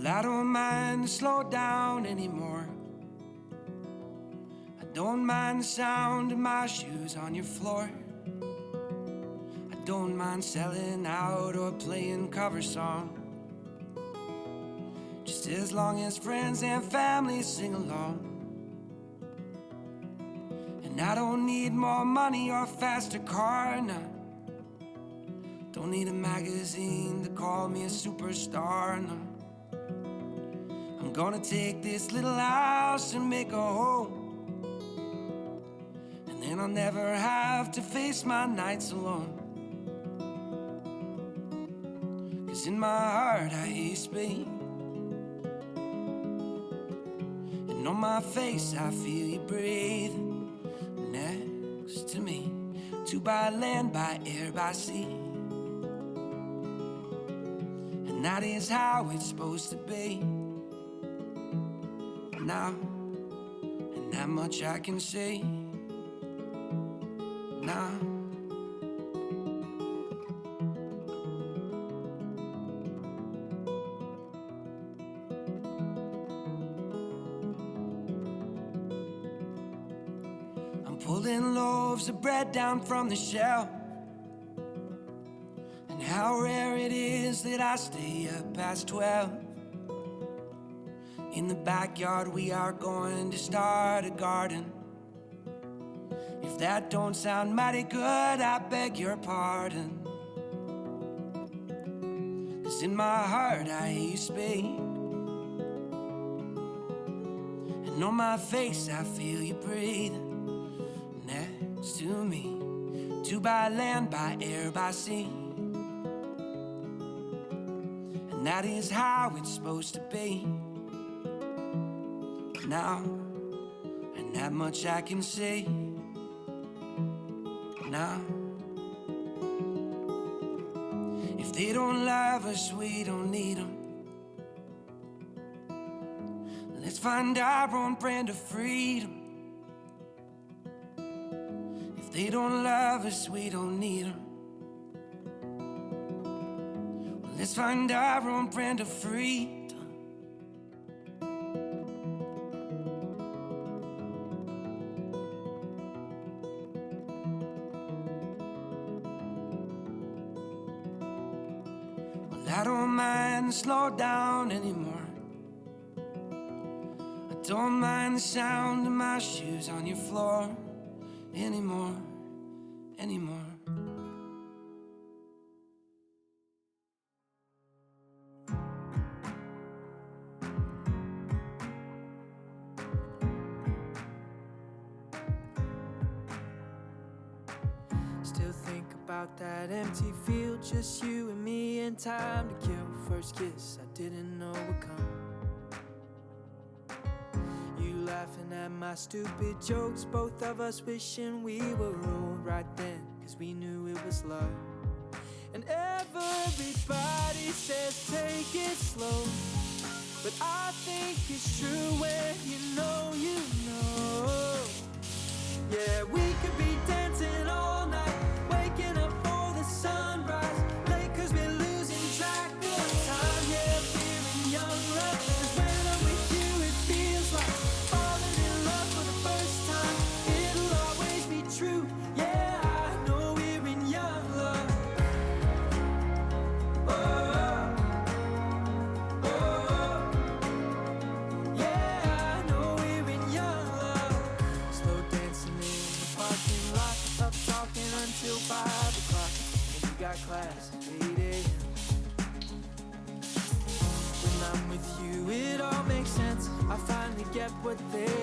I don't mind to slow down anymore. I don't mind the sound of my shoes on your floor. I don't mind selling out or playing cover songs, just as long as friends and family sing along. And I don't need more money or a faster car, no. Don't need a magazine to call me a superstar, no. I'm gonna take this little house and make a home, and then I'll never have to face my nights alone. 'Cause in my heart I hear you speak, and on my face I feel you breathe next to me. Two by land, by air, by sea, and that is how it's supposed to be. Now, and that much I can say now. I'm pulling loaves of bread down from the shelf, and how rare it is that I stay up past 12. In the backyard we are going to start a garden. If that don't sound mighty good, I beg your pardon. 'Cause in my heart I hear you speak, and on my face I feel you breathe next to me. Two by land, by air, by sea, and that is how it's supposed to be. Now, and that much I can say now. If they don't love us, we don't need them. Let's find our own brand of freedom. If they don't love us, we don't need them. Let's find our own brand of freedom. I don't mind to slow down anymore. I don't mind the sound of my shoes on your floor anymore. Still think about that empty field, just you and me and time to kill. First kiss I didn't know would come. You laughing at my stupid jokes, both of us wishing we were old right then, 'cause we knew it was love. And everybody says take it slow, but I think it's true when you know. Yeah, we could be dancing all night, waking up for the sunrise, late 'cause we're losing track of time. Yeah, feeling young love, 'cause when I'm with you it feels like falling in love for the first time. It'll always be true, yeah, I know we're in young love. Oh, oh, oh. Yeah, I know we're in young love. Slow dancing in the parking lot, up talking until 5 o'clock, and we got class at 8 a.m. When I'm with you it all makes sense. I finally get what they're